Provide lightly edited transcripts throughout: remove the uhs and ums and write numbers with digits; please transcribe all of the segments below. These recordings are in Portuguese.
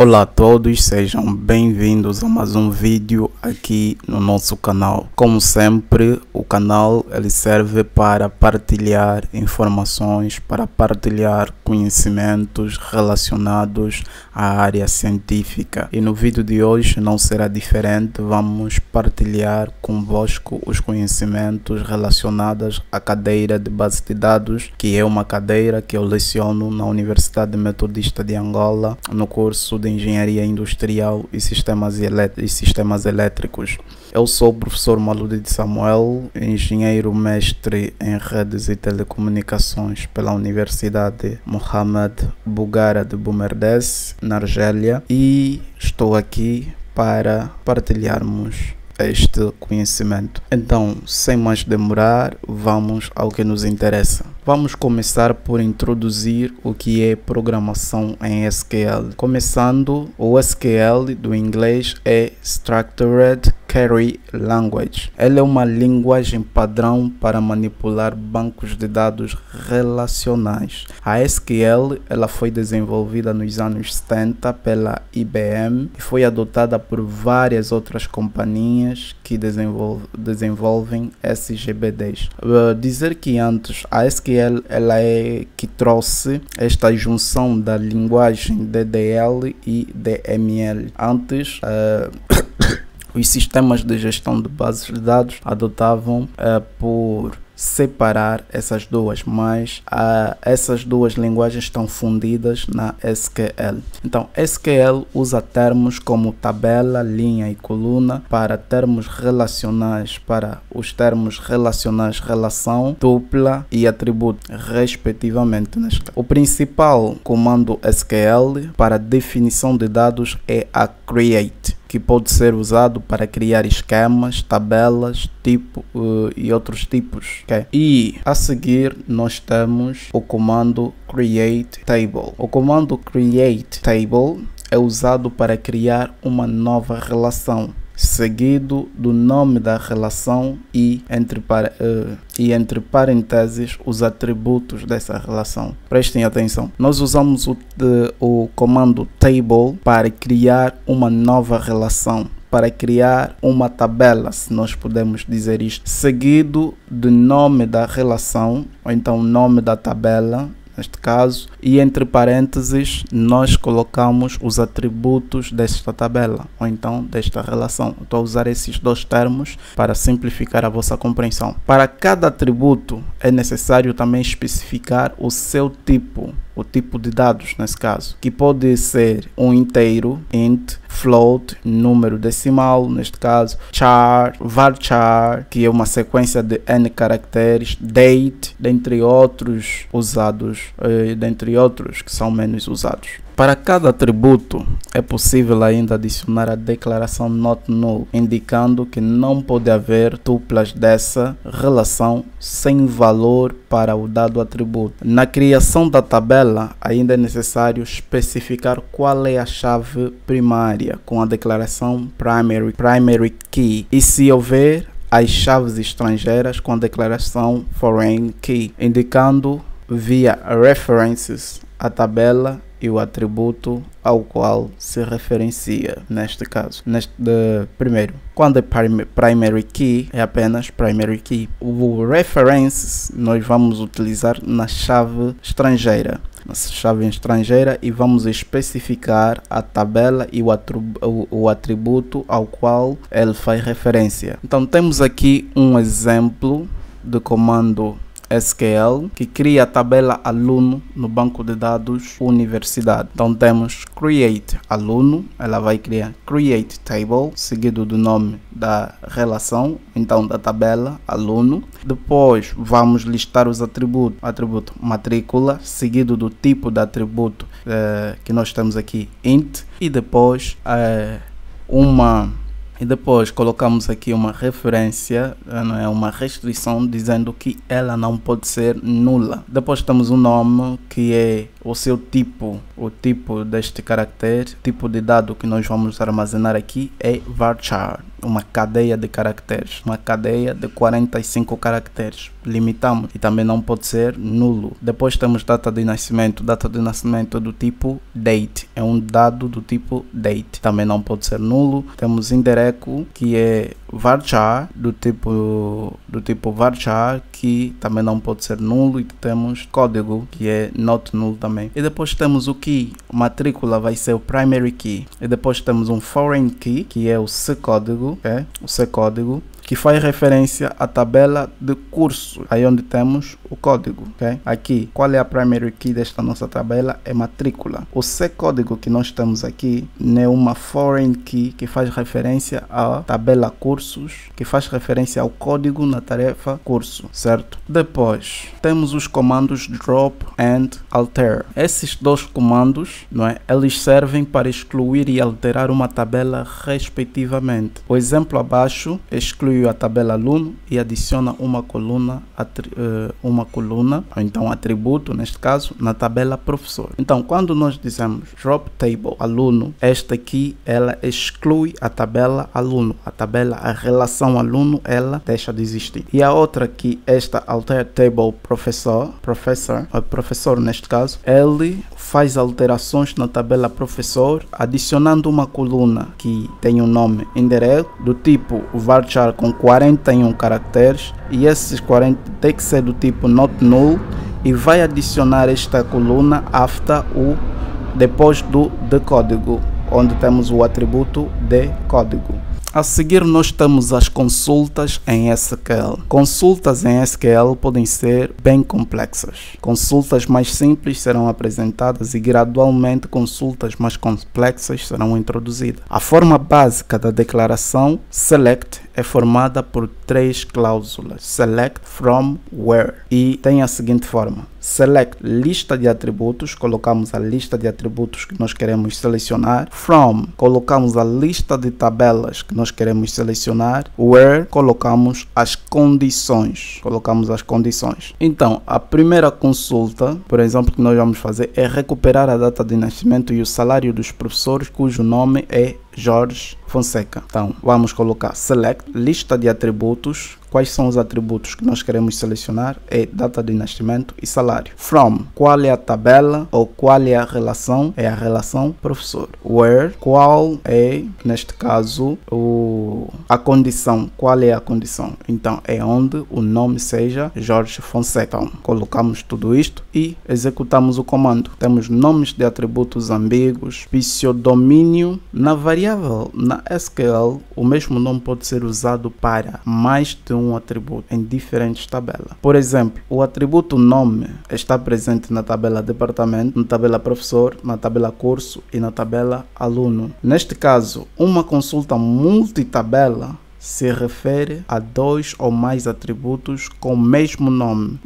Olá a todos, sejam bem-vindos a mais um vídeo aqui no nosso canal. Como sempre, o canal ele serve para partilhar informações, para partilhar conhecimentos relacionados à área científica. E no vídeo de hoje não será diferente, vamos partilhar convosco os conhecimentos relacionados à cadeira de base de dados, que é uma cadeira que eu leciono na Universidade Metodista de Angola, no curso de Engenharia Industrial e Sistemas Elétricos. Eu sou o professor Maludi Samuel, engenheiro mestre em redes e telecomunicações pela Universidade Mohamed Bouguera de Boumerdès, na Argélia, e estou aqui para partilharmos este conhecimento. Então, sem mais demorar, vamos ao que nos interessa. Vamos começar por introduzir o que é programação em SQL. Começando, o SQL do inglês é Structured Query Language. Ela é uma linguagem padrão para manipular bancos de dados relacionais. A SQL ela foi desenvolvida nos anos 70 pela IBM e foi adotada por várias outras companhias que desenvolvem SGBDs. Dizer que antes a SQL ela é que trouxe esta junção da linguagem DDL e DML. Antes os sistemas de gestão de bases de dados adotavam por separar essas duas, mas essas duas linguagens estão fundidas na SQL. Então, SQL usa termos como tabela, linha e coluna para termos relacionais, para os termos relacionais relação, tupla e atributo, respectivamente. O principal comando SQL para definição de dados é a create, que pode ser usado para criar esquemas, tabelas, tipo e outros tipos. Okay? E a seguir nós temos o comando create table. O comando create table é usado para criar uma nova relação, seguido do nome da relação e entre parênteses os atributos dessa relação. Prestem atenção, nós usamos o comando table para criar uma nova relação, para criar uma tabela, se nós podemos dizer isto, seguido do nome da relação, ou então nome da tabela, neste caso, e entre parênteses nós colocamos os atributos desta tabela, ou então desta relação. Estou a usar esses dois termos para simplificar a vossa compreensão. Para cada atributo é necessário também especificar o seu tipo, o tipo de dados nesse caso, que pode ser um inteiro, int, float, número decimal, neste caso, char, varchar, que é uma sequência de n caracteres, date, dentre outros usados, dentre outros que são menos usados. Para cada atributo é possível ainda adicionar a declaração not null, indicando que não pode haver tuplas dessa relação sem valor para o dado atributo. Na criação da tabela ainda é necessário especificar qual é a chave primária com a declaração primary key, e se houver as chaves estrangeiras com a declaração foreign key, indicando via references a tabela e o atributo ao qual se referencia, neste caso. Primeiro, quando é primary key, é apenas primary key. O references nós vamos utilizar na chave estrangeira. E vamos especificar a tabela e o atributo ao qual ele faz referência. Então temos aqui um exemplo de comando SQL que cria a tabela aluno no banco de dados universidade. Então temos create aluno, ela vai criar create table, seguido do nome da relação, então da tabela aluno. Depois vamos listar os atributos, atributo matrícula, seguido do tipo de atributo que nós temos aqui, int, e depois colocamos aqui uma referência, não é, uma restrição dizendo que ela não pode ser nula. Depois temos um nome que é o tipo deste caractere, tipo de dado que nós vamos armazenar aqui é varchar, uma cadeia de caracteres, uma cadeia de 45 caracteres. Limitamos e também não pode ser nulo. Depois temos data de nascimento do tipo date, é um dado do tipo date, também não pode ser nulo. Temos indireco, que é varchar, do tipo varchar, que também não pode ser nulo, e temos código, que é not null também. E depois temos o key, matrícula vai ser o primary key, e depois temos um foreign key, que é o código, o código, que faz referência à tabela de curso, aí onde temos o código, Aqui, qual é a primary key desta nossa tabela? É matrícula. O código que nós temos aqui é uma foreign key que faz referência à tabela cursos, que faz referência ao código na tarefa curso, certo? Depois, temos os comandos drop and alter. Esses dois comandos, eles servem para excluir e alterar uma tabela respectivamente. O exemplo abaixo exclui a tabela aluno e adiciona uma coluna, ou então atributo, neste caso, na tabela professor. Então, quando nós dizemos drop table aluno, esta aqui, ela exclui a tabela aluno, a relação aluno, ela deixa de existir. E a outra aqui, esta alter table professor neste caso, ele faz alterações na tabela professor, adicionando uma coluna que tem um nome indireto, do tipo varchar com 41 caracteres, e esses 40 tem que ser do tipo not null, e vai adicionar esta coluna depois do de código, onde temos o atributo de código. A seguir, nós temos as consultas em SQL. Consultas em SQL podem ser bem complexas. Consultas mais simples serão apresentadas e gradualmente consultas mais complexas serão introduzidas. A forma básica da declaração select é formada por 3 cláusulas: select, from, where, e tem a seguinte forma: select lista de atributos, colocamos a lista de atributos que nós queremos selecionar. From, colocamos a lista de tabelas que nós queremos selecionar. Where, colocamos as condições. Então, a primeira consulta, por exemplo, que nós vamos fazer é recuperar a data de nascimento e o salário dos professores cujo nome é Jorge Fonseca. Então, vamos colocar select, lista de atributos. Quais são os atributos que nós queremos selecionar? É data de nascimento e salário. From, qual é a tabela ou qual é a relação? É a relação professor. Where, qual é, neste caso, a condição? Qual é a condição? Então, é onde o nome seja Jorge Fonseca. Então, colocamos tudo isto e executamos o comando. Temos nomes de atributos ambíguos, pseudomínio. Na variável, na SQL, o mesmo nome pode ser usado para mais de um atributo em diferentes tabelas. Por exemplo, o atributo nome está presente na tabela departamento, na tabela professor, na tabela curso e na tabela aluno. Neste caso, uma consulta multitabela se refere a 2 ou mais atributos com o mesmo nome.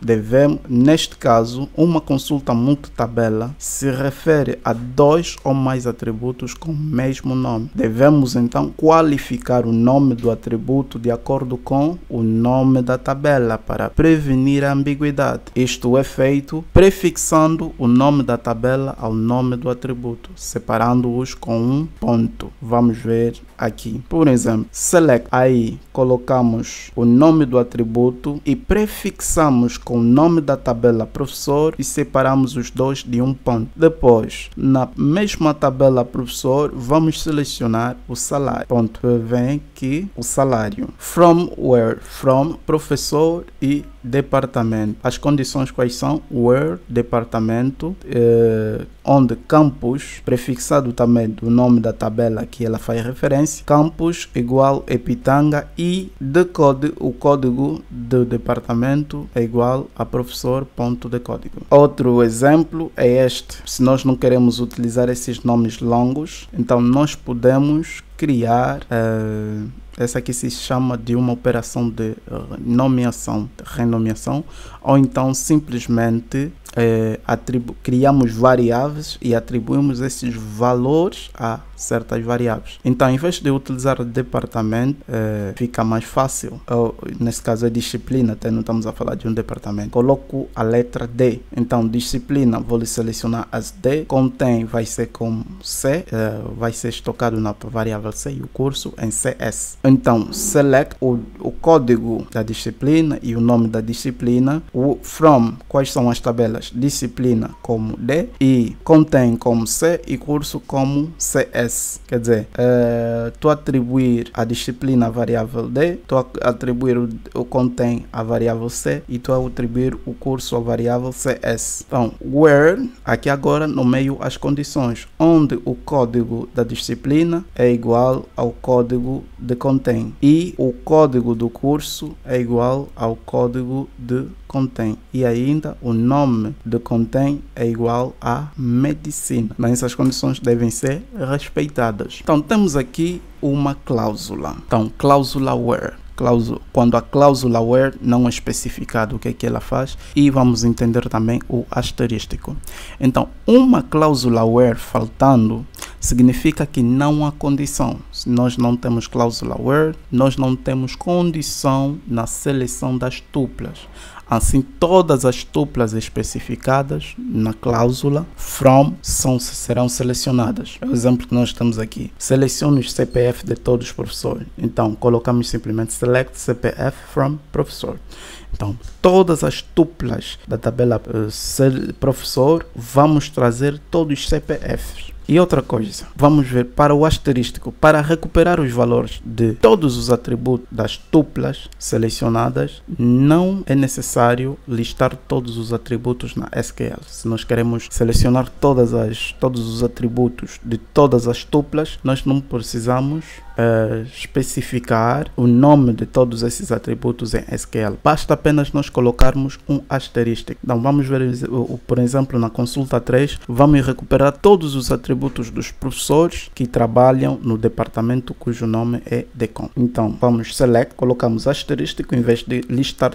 Neste caso, uma consulta multitabela se refere a 2 ou mais atributos com o mesmo nome. Devemos então qualificar o nome do atributo de acordo com o nome da tabela para prevenir a ambiguidade. Isto é feito prefixando o nome da tabela ao nome do atributo, separando-os com um ponto. Vamos ver aqui. Por exemplo, select, aí colocamos o nome do atributo e prefixamos com o nome da tabela professor e separamos os dois de um ponto. Depois, na mesma tabela professor, vamos selecionar o salário. Ponto, vem aqui o salário. From where? From professor e departamento. As condições quais são? Where, departamento, onde campus, prefixado também do nome da tabela que ela faz referência, campus igual Epitanga, e o código do departamento é igual a professor ponto de código. Outro exemplo é este. Se nós não queremos utilizar esses nomes longos, então nós podemos criar essa aqui se chama de uma operação de renomeação, ou então simplesmente criamos variáveis e atribuímos esses valores a certas variáveis. Então, em vez de utilizar departamento, fica mais fácil. Nesse caso é disciplina, até não estamos a falar de um departamento. Coloco a letra D. Então, disciplina, vou lhe selecionar as D. Contém vai ser com C, vai ser estocado na variável C e o curso em CS. Então, select o código da disciplina e o nome da disciplina. O from, quais são as tabelas? Disciplina como D e contém como C e curso como CS. Quer dizer, estou a atribuir a disciplina à variável D, estou a atribuir o contém à variável C e estou a atribuir o curso à variável CS. Então, where, aqui agora nomeio as condições, onde o código da disciplina é igual ao código de contém e o código do curso é igual ao código de contém e ainda o nome de contém é igual a medicina. Mas essas condições devem ser respeitadas. Então temos aqui uma cláusula. Então cláusula where. Quando a cláusula where não é especificado o que é que ela faz, e vamos entender também o asterístico. Então uma cláusula where faltando significa que não há condição. Se nós não temos cláusula where, nós não temos condição na seleção das tuplas. Assim, todas as tuplas especificadas na cláusula from serão selecionadas. É o exemplo que nós temos aqui. Selecione os CPF de todos os professores. Então, colocamos simplesmente select CPF from professor. Então, todas as tuplas da tabela professor, vamos trazer todos os CPFs. E outra coisa, vamos ver para o asterístico, para recuperar os valores de todos os atributos das tuplas selecionadas, não é necessário listar todos os atributos na SQL. Se nós queremos selecionar todos os atributos de todas as tuplas, nós não precisamos especificar o nome de todos esses atributos em SQL. Basta apenas nós colocarmos um asterístico. Então vamos ver, por exemplo, na consulta 3, vamos recuperar todos os atributos dos professores que trabalham no departamento cujo nome é DECOM. Então vamos select, colocamos asterístico, em vez de listar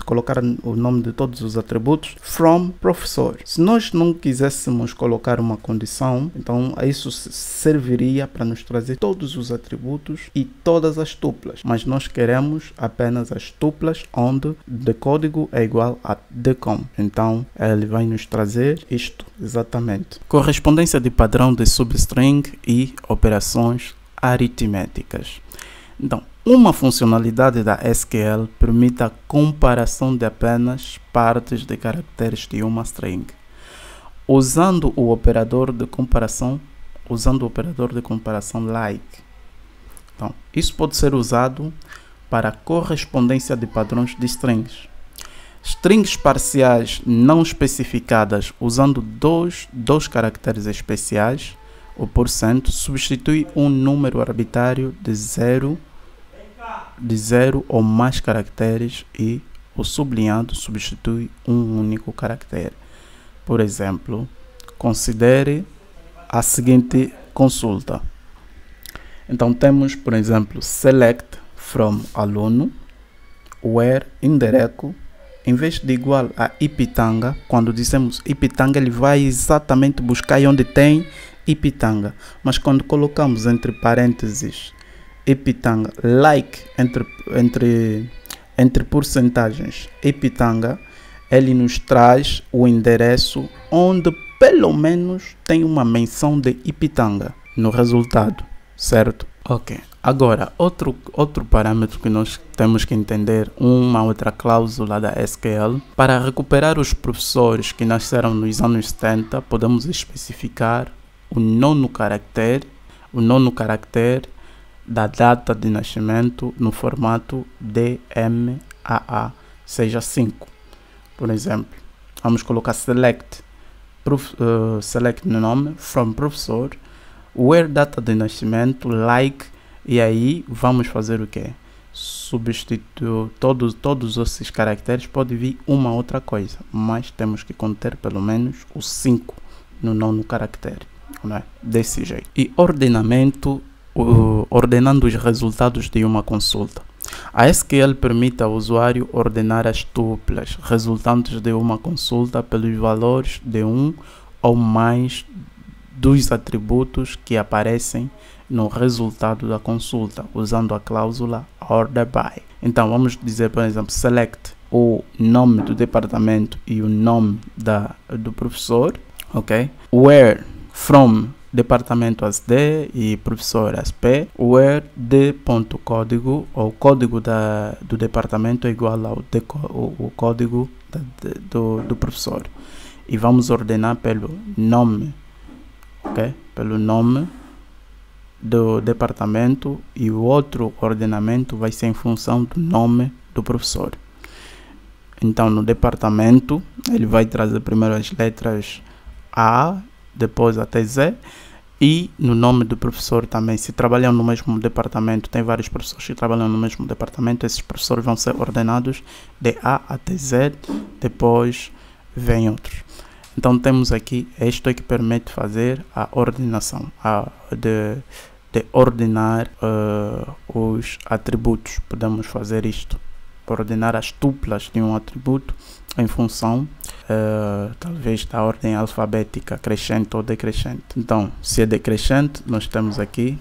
colocar o nome de todos os atributos, from professor. Se nós não quiséssemos colocar uma condição, então isso serviria para nos trazer todos os atributos e todas as tuplas, mas nós queremos apenas as tuplas onde de código é igual a DECOM. Então ele vai nos trazer isto exatamente: correspondência de padrão de substring e operações aritméticas. Então, uma funcionalidade da SQL permite a comparação de apenas partes de caracteres de uma string usando o operador de comparação like. Então, isso pode ser usado para correspondência de padrões de strings. Strings parciais não especificadas usando dois caracteres especiais, o %, substitui um número arbitrário de zero ou mais caracteres e o sublinhado substitui um único caractere. Por exemplo, considere a seguinte consulta. Então temos, por exemplo, select from aluno, where indireto, em vez de igual a ipitanga, quando dizemos ipitanga, ele vai exatamente buscar onde tem ipitanga. Mas quando colocamos entre parênteses ipitanga, like, entre porcentagens ipitanga, ele nos traz o endereço onde pelo menos tem uma menção de ipitanga no resultado, certo? Ok. Agora, outro parâmetro que nós temos que entender, uma outra cláusula da SQL, para recuperar os professores que nasceram nos anos 70, podemos especificar o nono caractere da data de nascimento no formato DMAA, seja 5. Por exemplo, vamos colocar select no nome, from professor, where data de nascimento, like, e aí vamos fazer o que? Substituir todos esses caracteres, pode vir uma outra coisa, mas temos que conter pelo menos o 5 no nono caractere, não é? Desse jeito. E ordenamento, ordenando os resultados de uma consulta. A SQL permite ao usuário ordenar as tuplas resultantes de uma consulta pelos valores de um ou mais dos atributos que aparecem no resultado da consulta, usando a cláusula order by. Então vamos dizer, por exemplo, select o nome do departamento e o nome do professor, ok? Where from departamento as D e professor as P, where d.código, ou código do departamento é igual ao o código do professor, e vamos ordenar pelo nome, ok? Pelo nome do departamento, e o outro ordenamento vai ser em função do nome do professor. Então no departamento ele vai trazer primeiro as letras A, depois até Z, e no nome do professor também. Se trabalham no mesmo departamento, tem vários professores que trabalham no mesmo departamento, esses professores vão ser ordenados de A até Z, depois vem outros. Então temos aqui, isto é que permite fazer a ordenação, de ordenar os atributos. Podemos fazer isto, ordenar as tuplas de um atributo em função talvez da ordem alfabética, crescente ou decrescente. Então, se é decrescente, nós temos aqui,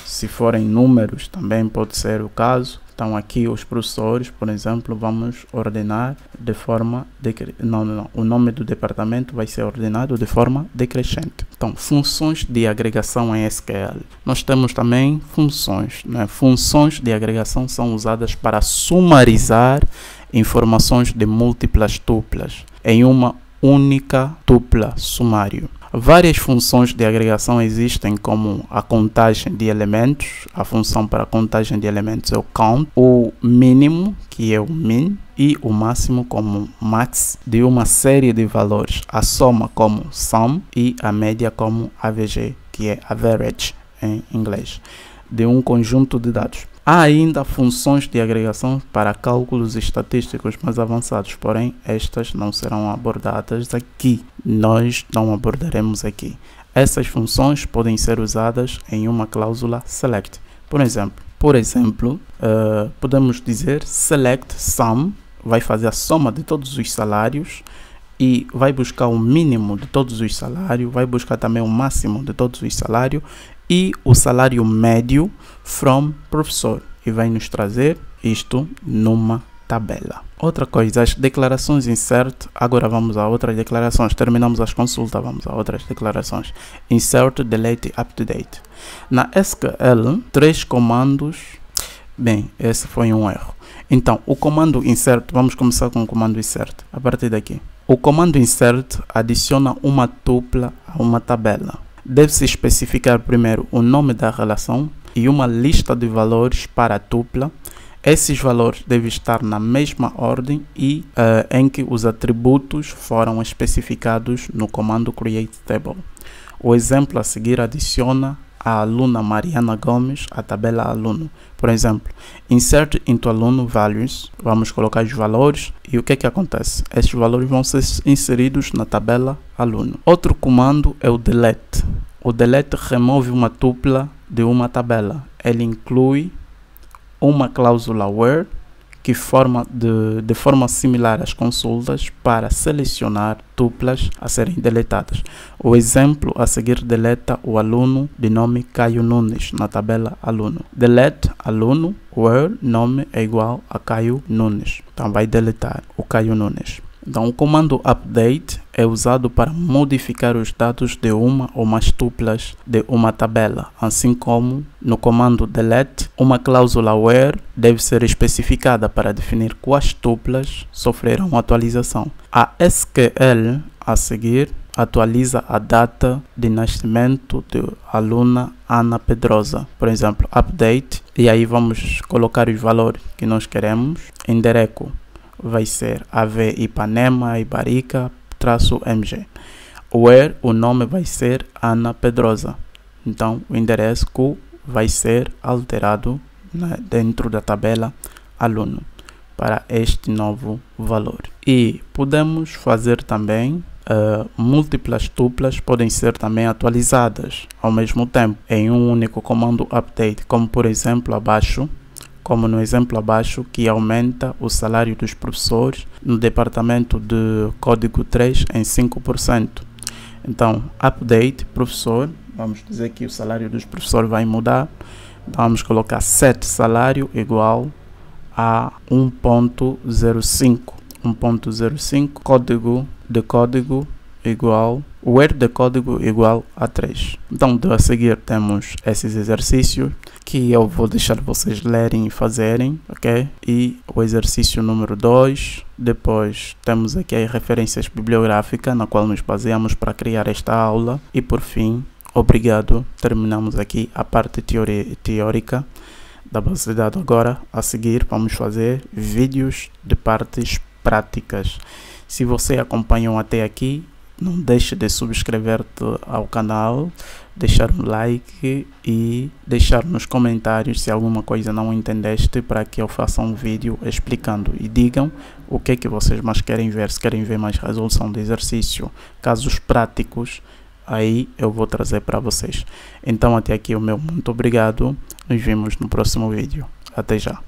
se forem números também pode ser o caso. Então aqui os professores, por exemplo, vamos ordenar de forma o nome do departamento vai ser ordenado de forma decrescente. Então, funções de agregação em SQL. Nós temos também funções, né? Funções de agregação são usadas para sumarizar informações de múltiplas tuplas em uma única tupla sumário. Várias funções de agregação existem, como a contagem de elementos. A função para a contagem de elementos é o count, o mínimo, que é o min, e o máximo, como max, de uma série de valores, a soma como sum e a média como AVG, que é average em inglês, de um conjunto de dados. Há ainda funções de agregação para cálculos estatísticos mais avançados, porém estas não serão abordadas aqui, nós não abordaremos aqui. Essas funções podem ser usadas em uma cláusula select. Por exemplo, podemos dizer select sum, vai fazer a soma de todos os salários e vai buscar o mínimo de todos os salários, vai buscar também o máximo de todos os salários e o salário médio from professor, e vai nos trazer isto numa tabela. Outra coisa, as declarações insert. Agora vamos a outras declarações. Terminamos as consultas, vamos a outras declarações. Insert, delete, update. Na SQL, 3 comandos. Bem, esse foi um erro. Então, o comando insert, vamos começar com o comando insert. A partir daqui, o comando insert adiciona uma tupla a uma tabela. Deve-se especificar primeiro o nome da relação e uma lista de valores para a tupla. Esses valores devem estar na mesma ordem e em que os atributos foram especificados no comando create table. O exemplo a seguir adiciona a aluna Mariana Gomes à tabela aluno. Por exemplo, insert into aluno values. Vamos colocar os valores e o que é que acontece? Esses valores vão ser inseridos na tabela aluno. Outro comando é o delete. O delete remove uma tupla de uma tabela. Ele inclui uma cláusula where que de forma similar às consultas para selecionar tuplas a serem deletadas. O exemplo a seguir deleta o aluno de nome Caio Nunes na tabela aluno. Delete aluno where nome é igual a Caio Nunes. Então vai deletar o Caio Nunes. Então o comando update é usado para modificar os dados de uma ou mais tuplas de uma tabela, assim como no comando delete, uma cláusula where deve ser especificada para definir quais tuplas sofrerão atualização. A SQL a seguir atualiza a data de nascimento de aluna Ana Pedrosa. Por exemplo, update, e aí vamos colocar os valores que nós queremos. Endereço vai ser AV Ipanema, Ibarica, -MG. Where o nome vai ser Ana Pedrosa. Então o endereço vai ser alterado dentro da tabela aluno para este novo valor. E podemos fazer também múltiplas tuplas podem ser também atualizadas ao mesmo tempo em um único comando update, como por exemplo abaixo como no exemplo abaixo, que aumenta o salário dos professores no departamento de código 3 em 5%. Então, update, professor, vamos dizer que o salário dos professores vai mudar. Então, vamos colocar set salário igual a 1.05. 1.05, código de código igual, where de código igual a 3. Então, a seguir temos esses exercícios que eu vou deixar vocês lerem e fazerem, ok? E o exercício número 2, depois temos aqui as referências bibliográficas na qual nos baseamos para criar esta aula e por fim, obrigado, terminamos aqui a parte teórica da base de dados. Agora, a seguir, vamos fazer vídeos de partes práticas. Se você acompanhou até aqui, não deixe de subscrever-te ao canal, deixar um like e deixar nos comentários se alguma coisa não entendeste para que eu faça um vídeo explicando. E digam o que é que vocês mais querem ver, se querem ver mais resolução de exercício, casos práticos, aí eu vou trazer para vocês. Então até aqui o meu muito obrigado, nos vemos no próximo vídeo. Até já.